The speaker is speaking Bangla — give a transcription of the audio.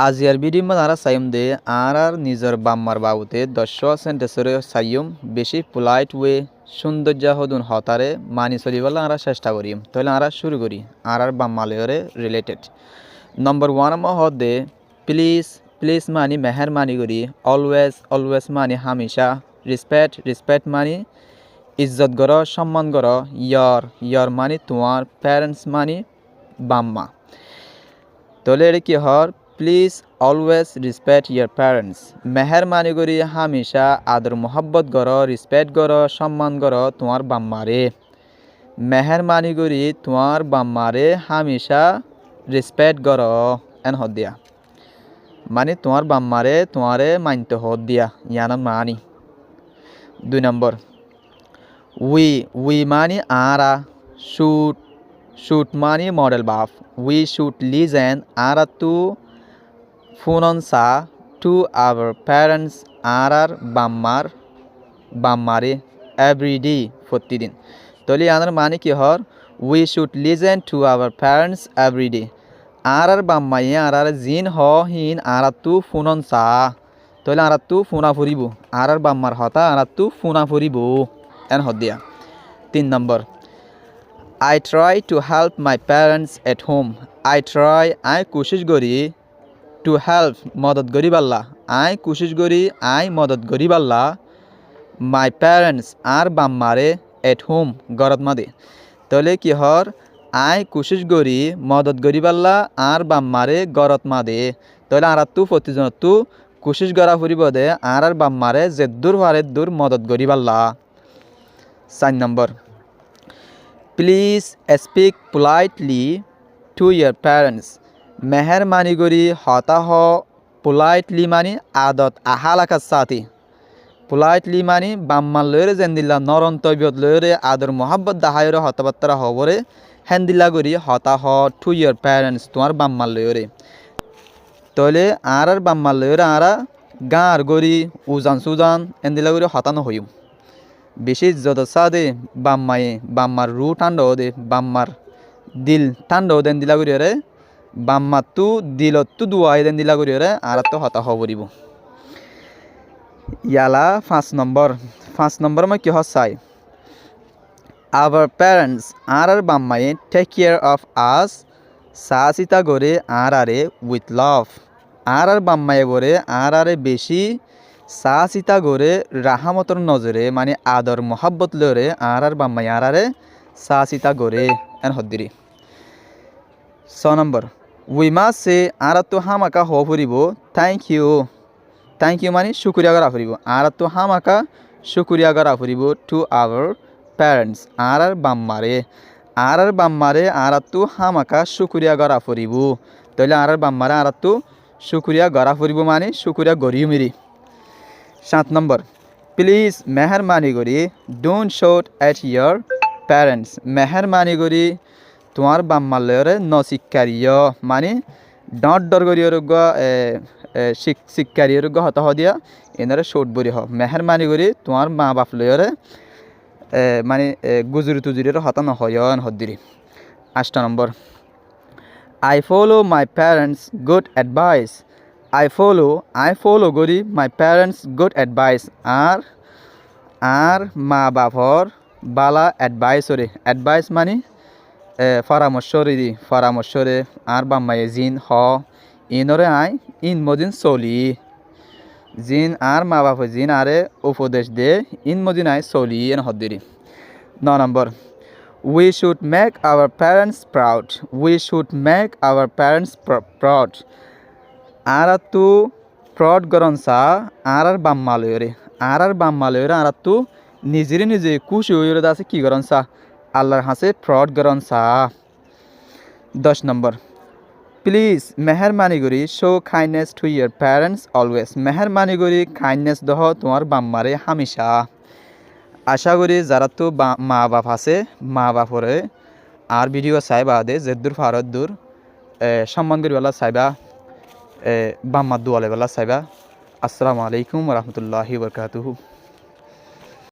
আজিয়ার ভিডিও মানারা সাইম দে আর নিজের বাম্মার বাবুতে 10 সেন্টেন্সের সাইম বেশি পোলাইট ওয়ে সৌন্দর্য হদুন হতারে মানি চলিবলা আমরা চেষ্টা করি তাহলে আমরা শুরু করি আর বাম্মালয়রে রিলেটেড। নম্বর 1 হদে প্লিজ প্লিজ মানি মেহরবানি করি, অলওয়েজ অলওয়েজ মানি হামেশা, রেসপেক্ট রেসপেক্ট মানি ইজ্জত কর সম্মান কর, ইয়ার মানি তোমার, প্যারেন্টস মানি বাম্মা। তাহলে এটা কি হর please always respect your parents, মেহরবানি করি হামেশা আদর মোহব্বত কর, রেসপেক্ট কর সম্মান কর তোমার বাম্মারে। মেহরবানি করি তোমার বাম্মারে হামেশা রেসপেক্ট কর এন হদ দিয়া মানে তোমার বাম্মারে তোমারে মানতে হদ দিয়া ইয়ানা মানি। 2 নম্বর উই মানি আরা, শুট মানি মডেল বাফ, উই শুড লিজেন আরা টু ফুননসা টু আওয়ার প্যারেন্টস আর বাম্মারে এভরিডে প্রতিদিন। তাহলে আনার মানে কি হর we should listen to our parents everyday আর বাম্মাই আর জিন হিন আর তু ফুননসা, তাহলে আর তু ফুনা ফুরিব আর বাম্মার হতা আর তু ফুনা ফুরিব এন হদ দিয়া। 3 number I try to help my parents at home, I কোশিশ করি টু হেল্প মদত করি পাল্লা, আই কোশিশ করি আই মদত করি পাল্লা মাই প্যারেন্টস আর বাম্মারে এট হোম গরত মাদে। তাহলে কি হর আই কোশিশ করি মদত করি পাল্লা আর বাম্মারে গরত মাদে, তাহলে আর তু প্রতিজন তু কোশিশ করা ফুরিব দে আর বাম্মারে যে দূর হারে দূর মদত করি পাল্লা। 4 number please speak politely to your parents, মেহরবানি করি হতা হ পোলাইটলি মানি আদত আহালাকার সাথে, পোলাইটলি মানি বাম্মার লয়রে যেন দিল্লা নরম তৈবত লয়রে আদর মোহাব্বত দাহায়রে হতাবার্তারা হবরে হেন দিল্লা করি হতা হ টু ইয়ার প্যারেন্টস তোমার বাম্মার লয়রে। তাহলে আর বাম্মার লয়রে আরা গাঁর গড়ি উজান সুজান এন দিল্লা করি হতানো হইম বেশি যত সাদে বাম্মার রু ঠান্ডা দে বাম্মার দিল ঠান্ডা দেন দিলা করি রে বাম্মা তু দিলত তু দুয়াই দেন দিলা করি রে আর তো হতা হবরিব। ইয়ালা 5 নম্বর মই কি হসাই আওয়ার প্যারেন্টস আর বাম্মাই টেক কেয়ার অফ আস, সাচিতা করে আরে উইথ লাভ, আর বাম্মাই করে আরে বেশি সাচিতা করে রাহামতর নজরে মানে আদর মোহাব্বত লরে আর বাম্মাই আরে সাচিতা করে এন হদ্দিরি। 6 নম্বর উই মাস সে আর তো হামাকা হ ফুরিব থ্যাংক ইউ মানে শুক্রিয়া করা ফুরিব আর তো হামাকা শুক্রিয়া করা ফুরিব টু আওয়ার প্যারেন্টস আর বাম্মারে আর তো হামাকা শুক্রিয়া করা ফুরিব, তাহলে আর বাম্মারে আর তো শুক্রিয়া করা ফুরিব মানে শুক্রিয়া গড়িও মেরি। 7 নম্বর প্লিজ মেহরবানি করি don't shot at year parents, মেহরবানি করি তোমার বাম্মার লয়রে নশিক্ষারিয় মানে ডট ডর করিয়র শিক্ষারিয়র হতা হ দিয়া এনারে শোট বরি হ, মেহরবানি করি তোমার মা বাপ লয়রে মানে গুজুরি তুজুরির হতা নহয় হদ্দিরি। 8 number I follow my parents good advice, I follow করি মাই প্যারেন্টস গুড অ্যাডভাইস আর মা বাপর বালা অ্যাডভাইস মানে পরামর্শরে আর বাম্মাই জিন হ ইনরে আই ইন মদিন চলি, জিন আর মা বাপ জিন আরে উপদেশ দে ইন মদিন আই চলি এন হদ্দিরি। 9 number we should make our parents proud, আর তু প্রড গরন সা আর বাম্মালয়রে আর তু নিজে খুশি হইরে আছে কি গরন সা আল্লাহর হাসে প্রড গরন সা। 10 নম্বর প্লিজ মেহরবানি করি show kindness to your parents always, মেহরবানি করি কাইন্ডনেস দহ তোমার বাম্মারে হামেশা। আশা করি যারা তো মা বাপ আছে মা বাপরে আর ভিডিও চাইবা দে যে দূর ভারত দূর সম্মান করিবেলা চাইবা বাম্মার দুয়ালে বেলা চাইবা। আসসালামু আলাইকুম রহমতুল্লাহি বরকাতুহু।